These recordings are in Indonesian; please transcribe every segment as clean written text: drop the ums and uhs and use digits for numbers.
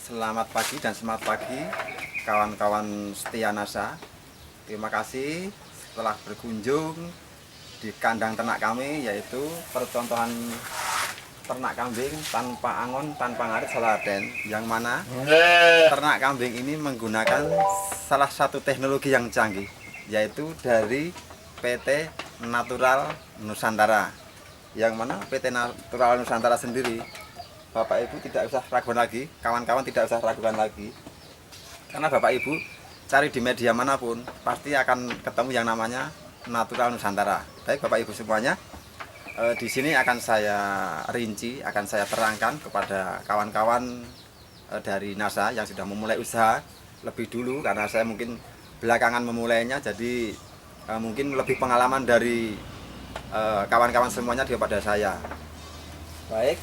Selamat pagi dan semangat pagi kawan-kawan setia NASA. Terima kasih setelah berkunjung di kandang ternak kami, yaitu percontohan ternak kambing tanpa angon, tanpa ngarit Saladen, yang mana ternak kambing ini menggunakan salah satu teknologi yang canggih, yaitu dari PT Natural Nusantara. Yang mana PT Natural Nusantara sendiri, Bapak Ibu tidak usah ragukan lagi, kawan-kawan tidak usah ragukan lagi, karena Bapak Ibu cari di media manapun pasti akan ketemu yang namanya Natural Nusantara. Baik Bapak Ibu semuanya, di sini akan saya rinci, akan saya terangkan kepada kawan-kawan dari NASA yang sudah memulai usaha lebih dulu, karena saya mungkin belakangan memulainya, jadi mungkin lebih pengalaman dari kawan-kawan semuanya daripada saya. Baik,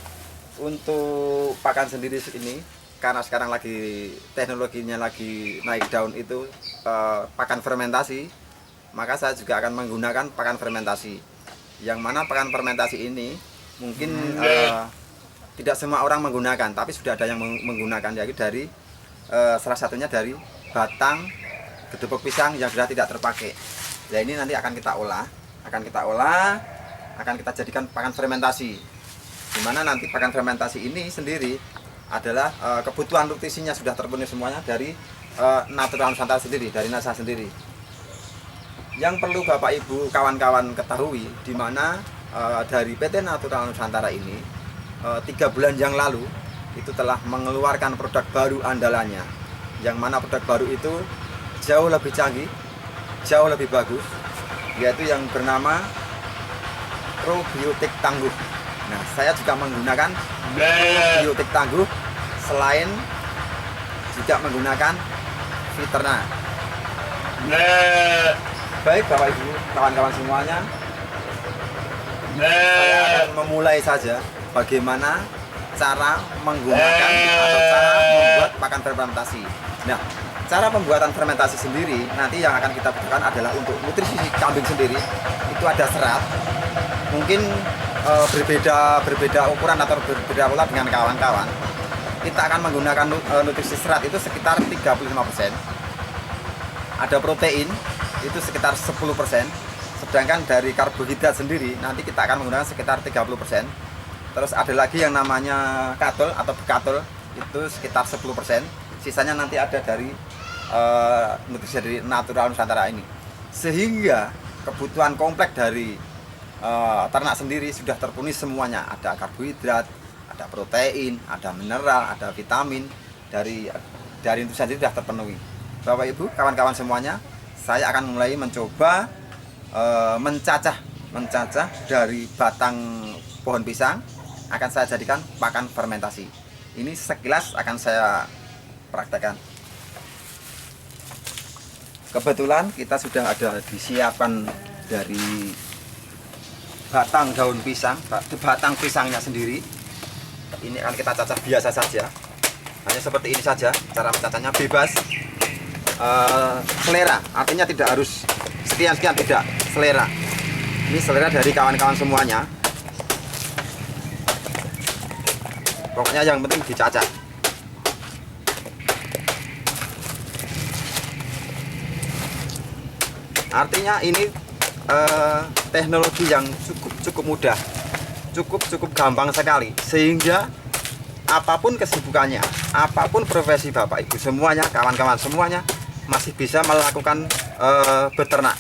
untuk pakan sendiri ini, karena sekarang lagi teknologinya lagi naik daun itu pakan fermentasi, maka saya juga akan menggunakan pakan fermentasi. Yang mana pakan fermentasi ini mungkin tidak semua orang menggunakan, tapi sudah ada yang menggunakan, yaitu dari salah satunya dari batang gedebok pisang yang sudah tidak terpakai. Ya, ini nanti akan kita olah, akan kita jadikan pakan fermentasi. Dimana nanti pakan fermentasi ini sendiri adalah kebutuhan nutrisinya sudah terpenuhi semuanya dari Natural Nusantara sendiri, dari NASA sendiri. Yang perlu Bapak Ibu kawan-kawan ketahui, di mana dari PT Natural Nusantara ini 3 bulan yang lalu itu telah mengeluarkan produk baru andalannya, yang mana produk baru itu jauh lebih canggih, jauh lebih bagus, yaitu yang bernama probiotik tangguh. Nah, saya juga menggunakan probiotik tangguh, selain juga menggunakan Viterna. Baik Bapak Ibu, kawan-kawan semuanya, saya akan memulai saja bagaimana cara menggunakan atau cara membuat pakan fermentasi. Nah, cara pembuatan fermentasi sendiri nanti yang akan kita butuhkan adalah untuk nutrisi kambing sendiri. Itu ada serat, mungkin berbeda ukuran atau berbeda pola dengan kawan-kawan. Kita akan menggunakan nutrisi serat itu sekitar 35%. Ada protein itu sekitar 10%. Sedangkan dari karbohidrat sendiri nanti kita akan menggunakan sekitar 30%. Terus ada lagi yang namanya katol atau bekatol, itu sekitar 10%. Sisanya nanti ada dari nutrisi dari Natural Nusantara ini. Sehingga kebutuhan komplek dari ternak sendiri sudah terpenuhi semuanya. Ada karbohidrat, ada protein, ada mineral, ada vitamin, dari nutrisi sendiri sudah terpenuhi. Bapak Ibu, kawan-kawan semuanya, saya akan mulai mencoba mencacah dari batang pohon pisang, akan saya jadikan pakan fermentasi. Ini sekilas akan saya praktekkan. Kebetulan kita sudah ada disiapkan dari batang daun pisang, batang pisangnya sendiri. Ini akan kita cacah biasa saja, hanya seperti ini saja. Cara mencacahnya bebas, selera, artinya tidak harus sekian-sekian, tidak, selera. Ini selera dari kawan-kawan semuanya. Pokoknya yang penting dicacah. Artinya ini teknologi yang cukup mudah, cukup gampang sekali, sehingga apapun kesibukannya, apapun profesi Bapak Ibu semuanya, kawan-kawan semuanya masih bisa melakukan beternak.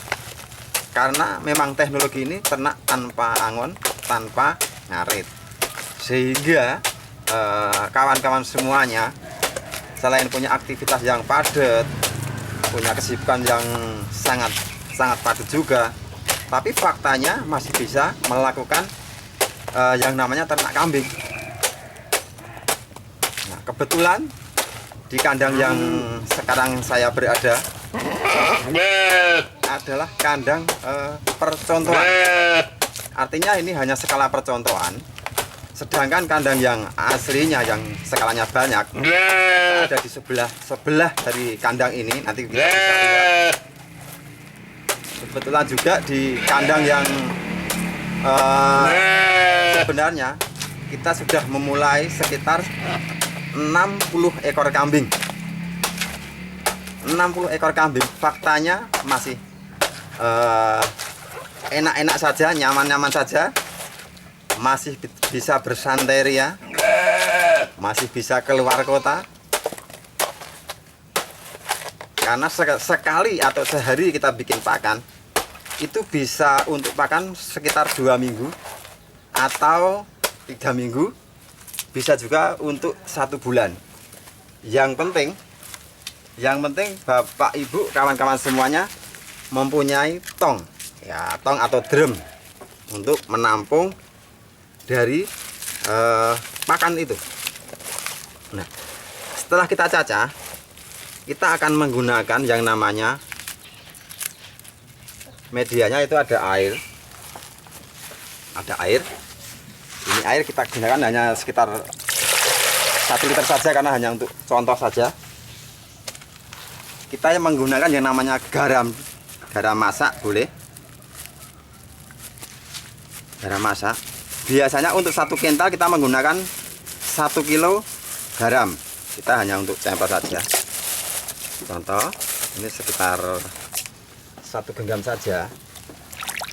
Karena memang teknologi ini ternak tanpa angon, tanpa ngarit, sehingga kawan-kawan semuanya selain punya aktivitas yang padat, punya kesibukan yang sangat padat juga, tapi faktanya masih bisa melakukan yang namanya ternak kambing. Nah, kebetulan di kandang yang sekarang saya berada adalah kandang percontohan. Artinya ini hanya skala percontohan. Sedangkan kandang yang aslinya yang skalanya banyak ada di sebelah dari kandang ini, nanti kita bisa lihat. Kebetulan juga di kandang yang sebenarnya kita sudah memulai sekitar 60 ekor kambing. 60 ekor kambing, faktanya masih enak-enak saja, nyaman-nyaman saja, masih bisa bersantai ria, masih bisa keluar kota. Karena sekali atau sehari kita bikin pakan, itu bisa untuk pakan sekitar 2 minggu atau 3 minggu, bisa juga untuk 1 bulan. Yang penting Bapak Ibu kawan-kawan semuanya mempunyai tong, ya, tong atau drum untuk menampung dari pakan itu. Nah, setelah kita cacah, kita akan menggunakan yang namanya medianya, itu ada air. Ini air kita gunakan hanya sekitar 1 liter saja, karena hanya untuk contoh saja. Kita yang menggunakan yang namanya garam masak, boleh garam masak. Biasanya untuk 1 kental kita menggunakan 1 kilo garam. Kita hanya untuk sampel saja. Contoh, ini sekitar 1 genggam saja.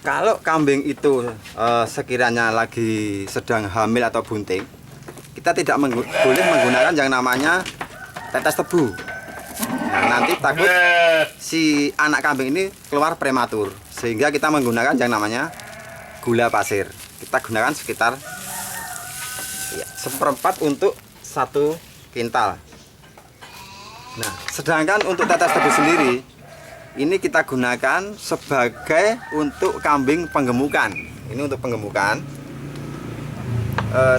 Kalau kambing itu sekiranya lagi sedang hamil atau bunting, kita tidak boleh menggunakan yang namanya tetes tebu. Nah, nanti takut si anak kambing ini keluar prematur, sehingga kita menggunakan yang namanya gula pasir. Kita gunakan sekitar 1/4 untuk 1 kintal. Nah, sedangkan untuk tetes tebu sendiri, ini kita gunakan sebagai untuk kambing penggemukan. Ini untuk penggemukan,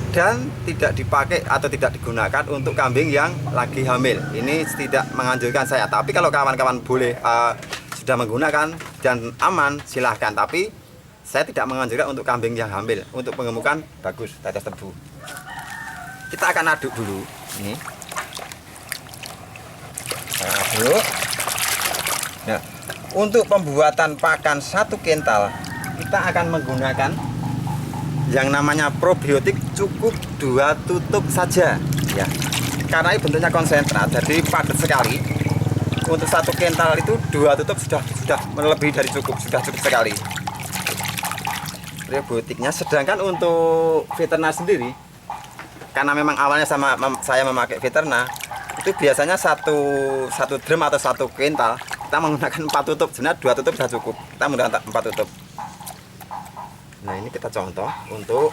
dan tidak dipakai atau tidak digunakan untuk kambing yang lagi hamil. Ini tidak menganjurkan saya. Tapi kalau kawan-kawan boleh sudah menggunakan dan aman, silahkan. Tapi saya tidak menganjurkan untuk kambing yang hamil. Untuk penggemukan bagus tetes tebu. Kita akan aduk dulu. Ini aduk. Nah, untuk pembuatan pakan 1 kental, kita akan menggunakan yang namanya probiotik, cukup 2 tutup saja, ya. Karena ini bentuknya konsentrat, jadi padat sekali. Untuk 1 kental itu 2 tutup sudah melebihi dari cukup, sudah cukup sekali probiotiknya. Sedangkan untuk veterina sendiri, karena memang awalnya saya memakai veterina, itu biasanya satu drum atau 1 kental kita menggunakan 4 tutup. Sebenarnya 2 tutup sudah cukup, kita menggunakan 4 tutup. Nah, ini kita contoh untuk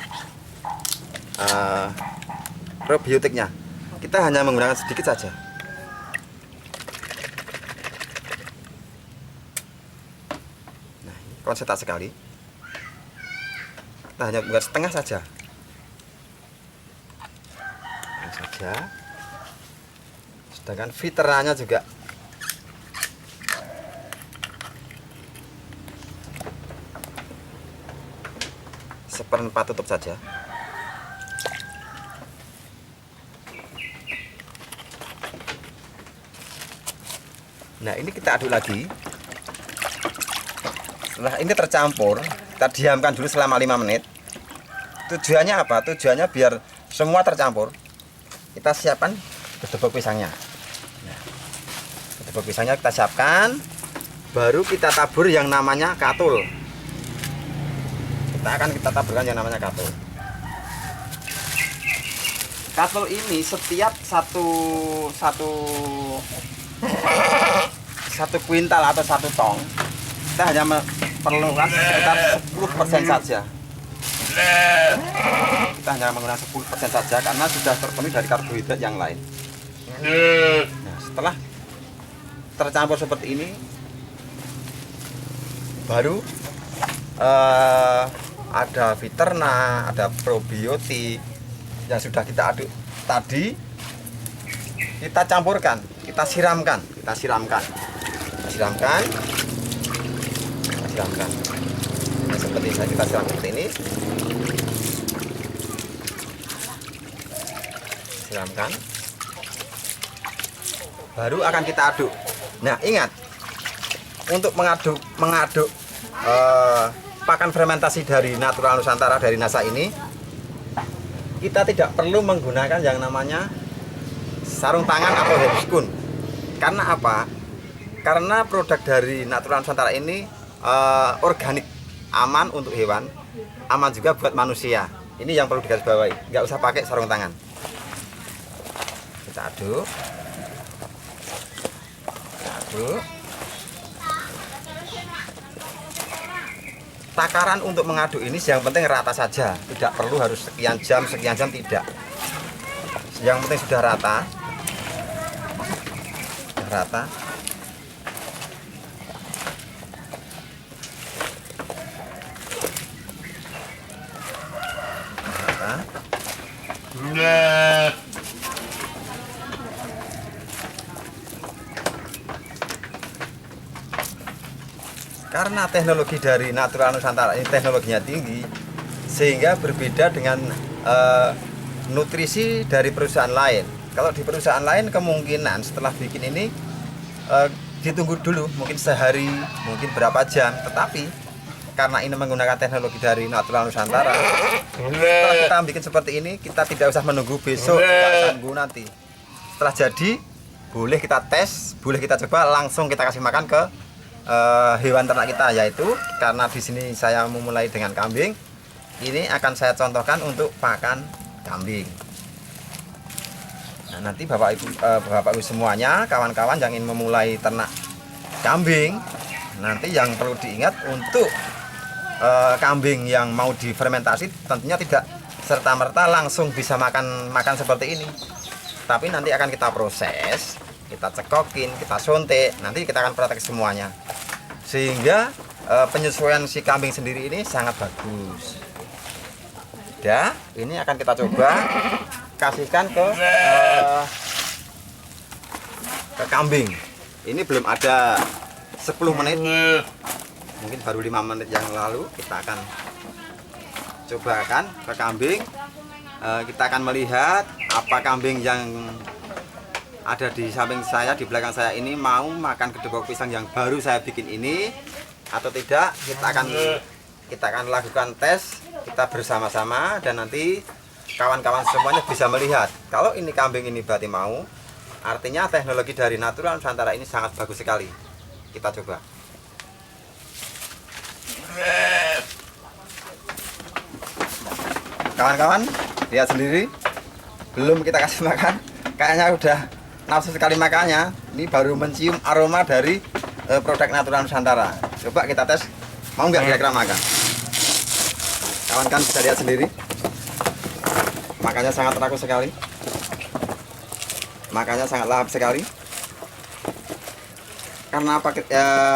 probiotiknya. Kita hanya menggunakan sedikit saja. Nah, ini konsentrat sekali. Kita hanya menggunakan setengah saja. Sedangkan veterananya juga seperempat tutup saja. Nah, ini kita aduk lagi. Setelah ini tercampur, kita diamkan dulu selama 5 menit. Tujuannya apa? Tujuannya biar semua tercampur. Kita siapkan gedebok pisangnya. Nah, gedebok pisangnya kita siapkan, baru kita tabur yang namanya katul. Kita taburkan yang namanya katul. Katul ini setiap satu kuintal atau 1 tong, kita hanya memerlukan sekitar 10% saja. Kita hanya menggunakan 10% saja karena sudah terpenuhi dari karbohidrat yang lain. Nah, setelah tercampur seperti ini, baru ada veterina, ada probiotik yang sudah kita aduk tadi, kita campurkan, kita siramkan. Nah, seperti saya, kita siram seperti ini. Siramkan, baru akan kita aduk. Nah, ingat, untuk mengaduk pakan fermentasi dari Natural Nusantara, dari NASA ini, kita tidak perlu menggunakan yang namanya sarung tangan atau headskun. Karena apa? Karena produk dari Natural Nusantara ini organik, aman untuk hewan, aman juga buat manusia. Ini yang perlu digarisbawahi. Nggak usah pakai sarung tangan. Kita aduk. Takaran untuk mengaduk ini yang penting rata saja, tidak perlu harus sekian jam tidak. Yang penting sudah rata. Rata. Karena teknologi dari Natural Nusantara ini teknologinya tinggi, sehingga berbeda dengan nutrisi dari perusahaan lain. Kalau di perusahaan lain kemungkinan setelah bikin ini ditunggu dulu, mungkin sehari, mungkin berapa jam. Tetapi karena ini menggunakan teknologi dari Natural Nusantara, setelah kita bikin seperti ini, kita tidak usah menunggu besok, kita tunggu nanti. Setelah jadi, boleh kita tes, boleh kita coba, langsung kita kasih makan ke hewan ternak kita, yaitu karena di sini saya memulai dengan kambing, ini akan saya contohkan untuk pakan kambing. Nah, nanti Bapak Ibu semuanya, kawan-kawan yang ingin memulai ternak kambing, nanti yang perlu diingat untuk kambing yang mau difermentasi tentunya tidak serta-merta langsung bisa makan seperti ini. Tapi nanti akan kita proses, kita cekokin, kita suntik, nanti kita akan praktek semuanya. Sehingga penyesuaian si kambing sendiri ini sangat bagus. Ya, ini akan kita coba kasihkan ke kambing. Ini belum ada 10 menit, mungkin baru 5 menit yang lalu kita akan cobakan ke kambing. Kita akan melihat apa kambing yang ada di samping saya, di belakang saya ini mau makan kedebok pisang yang baru saya bikin ini atau tidak. Kita akan lakukan tes kita bersama-sama, dan nanti kawan-kawan semuanya bisa melihat kalau ini kambing ini berarti mau, artinya teknologi dari Natural Nusantara ini sangat bagus sekali. Kita coba. Kawan-kawan lihat sendiri, belum kita kasih makan, kayaknya udah nafsu sekali makannya. Ini baru mencium aroma dari produk Natural Nusantara. Coba kita tes, mau nggak kira-kira makan? Kawan-kawan bisa lihat sendiri, makannya sangat rakus sekali, makannya sangat lahap sekali. Karena apa?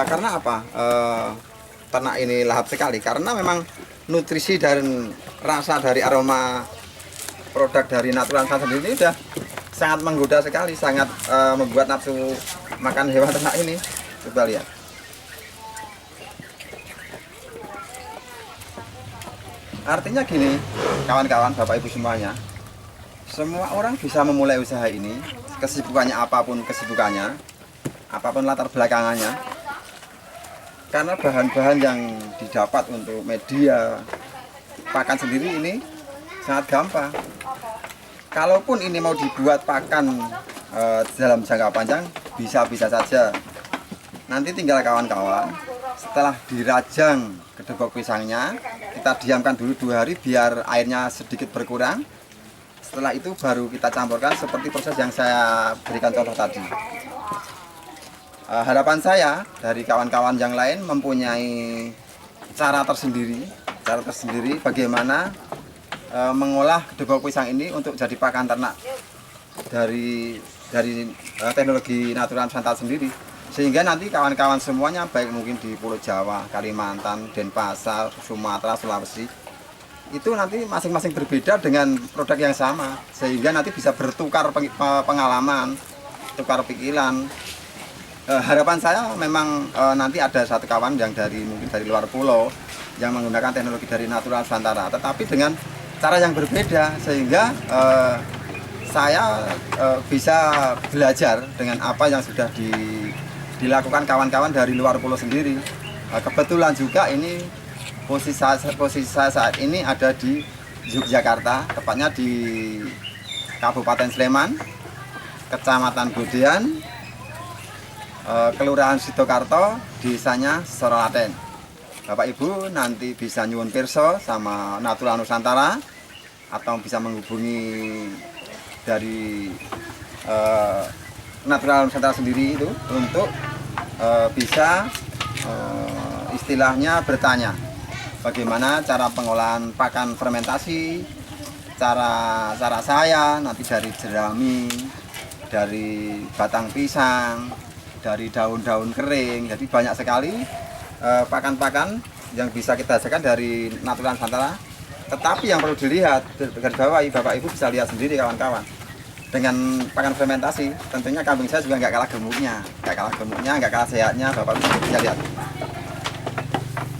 Karena apa? Ternak ini lahap sekali karena memang nutrisi dan rasa dari aroma produk dari Natural Nusantara sendiri sudah sangat menggoda sekali, sangat membuat nafsu makan hewan ternak ini. Coba lihat. Artinya gini, kawan-kawan, Bapak Ibu semuanya, semua orang bisa memulai usaha ini, kesibukannya apapun kesibukannya, apapun latar belakangannya, karena bahan-bahan yang didapat untuk media pakan sendiri ini sangat gampang. Kalaupun ini mau dibuat pakan dalam jangka panjang, bisa-bisa saja. Nanti tinggal kawan-kawan, setelah dirajang kedebok pisangnya, kita diamkan dulu 2 hari biar airnya sedikit berkurang. Setelah itu baru kita campurkan seperti proses yang saya berikan contoh tadi. Harapan saya dari kawan-kawan yang lain mempunyai cara tersendiri bagaimana mengolah kedebok pisang ini untuk jadi pakan ternak dari teknologi Natural Nusantara sendiri, sehingga nanti kawan-kawan semuanya baik mungkin di Pulau Jawa, Kalimantan, Denpasar, Sumatera, Sulawesi, itu nanti masing-masing berbeda dengan produk yang sama, sehingga nanti bisa bertukar pengalaman, tukar pikiran. Harapan saya memang nanti ada satu kawan yang mungkin dari luar pulau yang menggunakan teknologi dari Natural Nusantara, tetapi dengan cara yang berbeda, sehingga saya bisa belajar dengan apa yang sudah dilakukan kawan-kawan dari luar pulau sendiri. Kebetulan juga ini posisi saya saat ini ada di Yogyakarta, tepatnya di Kabupaten Sleman. Kecamatan Bodean, Kelurahan Sidokarto, desanya Sororaden. Bapak Ibu nanti bisa nyuwun pirsa sama Natural Nusantara atau bisa menghubungi dari Natural Nusantara sendiri itu untuk bisa istilahnya bertanya bagaimana cara pengolahan pakan fermentasi, cara saya nanti dari jerami, dari batang pisang, dari daun-daun kering. Jadi banyak sekali pakan-pakan yang bisa kita hasilkan dari Natural Nusantara. Tetapi yang perlu dilihat, garis bawahi, Bapak Ibu bisa lihat sendiri kawan-kawan. Dengan pakan fermentasi, tentunya kambing saya juga nggak kalah gemuknya, nggak kalah sehatnya. Bapak Ibu bisa lihat.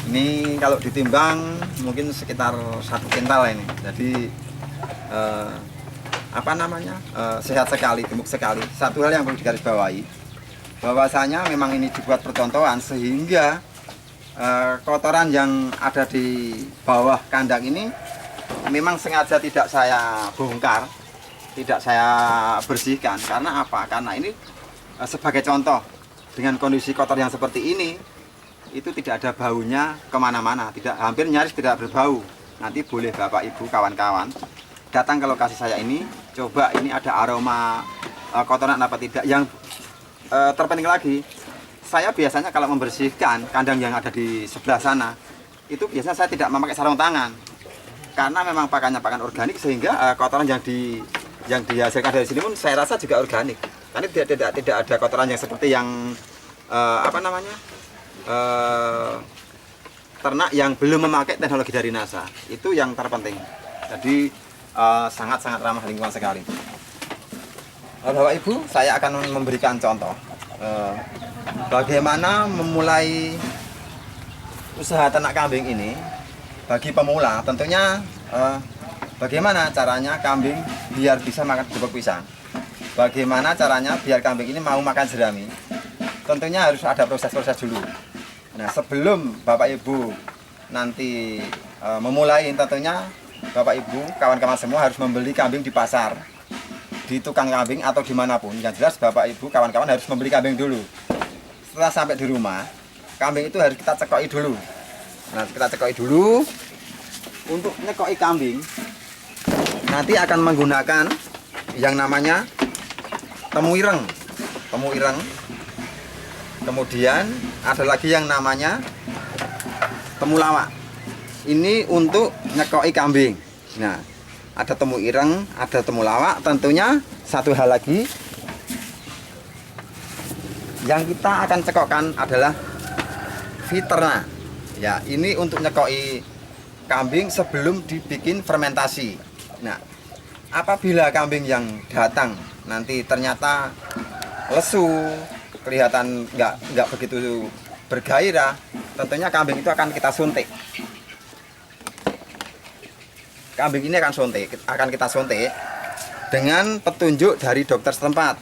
Ini kalau ditimbang mungkin sekitar 1 kintal ini. Jadi sehat sekali, gemuk sekali. Satu hal yang perlu digarisbawahi, bahwasanya memang ini dibuat percontohan sehingga kotoran yang ada di bawah kandang ini memang sengaja tidak saya bongkar, tidak saya bersihkan. Karena apa? Karena ini sebagai contoh, dengan kondisi kotor yang seperti ini, itu tidak ada baunya kemana-mana, hampir nyaris tidak berbau. Nanti boleh Bapak Ibu kawan-kawan datang ke lokasi saya ini, coba ini ada aroma kotoran apa tidak. Yang terpenting lagi, saya biasanya kalau membersihkan kandang yang ada di sebelah sana, itu biasanya saya tidak memakai sarung tangan, karena memang pakannya pakan organik, sehingga kotoran yang dihasilkan dari sini pun saya rasa juga organik. Karena tidak ada kotoran yang seperti yang ternak yang belum memakai teknologi dari NASA. Itu yang terpenting. Jadi sangat-sangat ramah lingkungan sekali. Bapak Ibu, saya akan memberikan contoh bagaimana memulai usaha ternak kambing ini bagi pemula. Tentunya bagaimana caranya kambing biar bisa makan gepuk pisang, bagaimana caranya biar kambing ini mau makan jerami. Tentunya harus ada proses-proses dulu. Nah, sebelum Bapak Ibu nanti memulai, tentunya Bapak Ibu, kawan-kawan semua harus membeli kambing di pasar, di tukang kambing atau dimanapun. Yang jelas Bapak Ibu, kawan-kawan harus membeli kambing dulu. Setelah sampai di rumah, kambing itu harus kita cekoki dulu. Nah, kita cekoki dulu. Untuk nyekoki kambing, nanti akan menggunakan yang namanya temu ireng. Kemudian ada lagi yang namanya temulawak. Ini untuk nyekoki kambing. Nah, ada temu ireng, ada temulawak. Tentunya satu hal lagi yang kita akan cekokkan adalah Viterna. Ya, ini untuk nyekoki kambing sebelum dibikin fermentasi. Nah, apabila kambing yang datang nanti ternyata lesu, kelihatan nggak begitu bergairah, tentunya kambing itu akan kita suntik. Kambing ini akan kita suntik dengan petunjuk dari dokter setempat.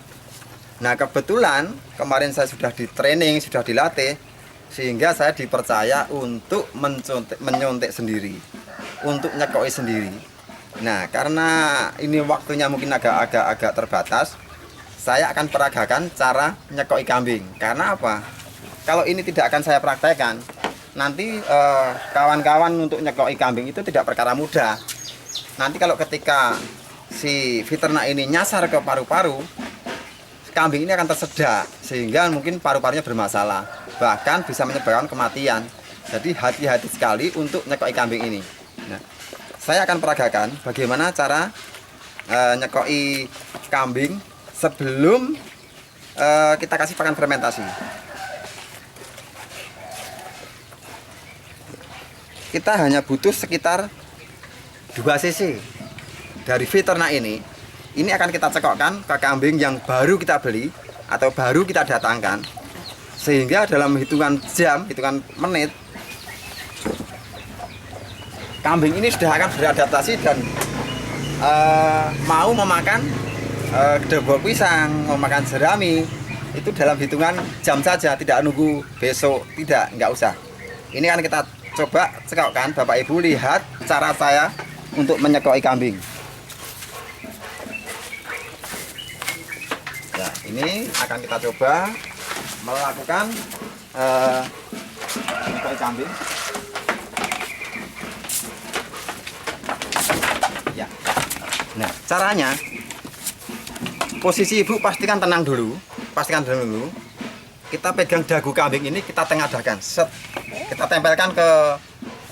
Nah, kebetulan kemarin saya sudah di training, sudah dilatih, sehingga saya dipercaya untuk menyuntik sendiri, untuk nyekoki sendiri. Nah, karena ini waktunya mungkin agak terbatas, saya akan peragakan cara nyekoki kambing. Karena apa? Kalau ini tidak akan saya praktekkan, nanti kawan-kawan untuk nyekoki kambing itu tidak perkara mudah. Nanti kalau ketika si Viterna ini nyasar ke paru-paru, kambing ini akan tersedak, sehingga mungkin paru-parunya bermasalah, bahkan bisa menyebabkan kematian. Jadi hati-hati sekali untuk nyekoki kambing ini. Nah, saya akan peragakan bagaimana cara nyekoki kambing sebelum kita kasih pakan fermentasi. Kita hanya butuh sekitar 2 cc dari Viterna ini. Ini akan kita cekokkan ke kambing yang baru kita beli atau baru kita datangkan, sehingga dalam hitungan jam, hitungan menit, kambing ini sudah akan beradaptasi dan mau memakan gepuk pisang, mau makan jerami. Itu dalam hitungan jam saja, tidak nunggu besok, nggak usah. Ini kan kita coba cekokkan. Bapak Ibu lihat cara saya untuk menyekoki kambing. Ini akan kita coba melakukan nyukai kambing. Ya. Nah, caranya posisi ibu pastikan tenang dulu, Kita pegang dagu kambing ini, kita tengadakan, set. Kita tempelkan ke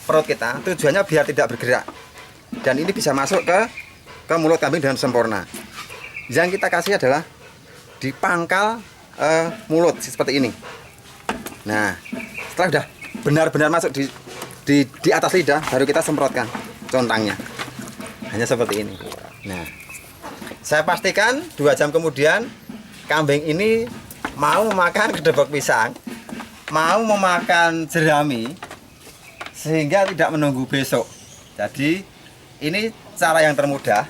perut kita. Tujuannya biar tidak bergerak. Dan ini bisa masuk ke mulut kambing dengan sempurna. Yang kita kasih adalah di pangkal mulut seperti ini. Nah, setelah sudah benar-benar masuk di atas lidah, baru kita semprotkan contangnya. Hanya seperti ini. Nah, saya pastikan 2 jam kemudian kambing ini mau memakan kedebok pisang, mau memakan jerami, sehingga tidak menunggu besok. Jadi ini cara yang termudah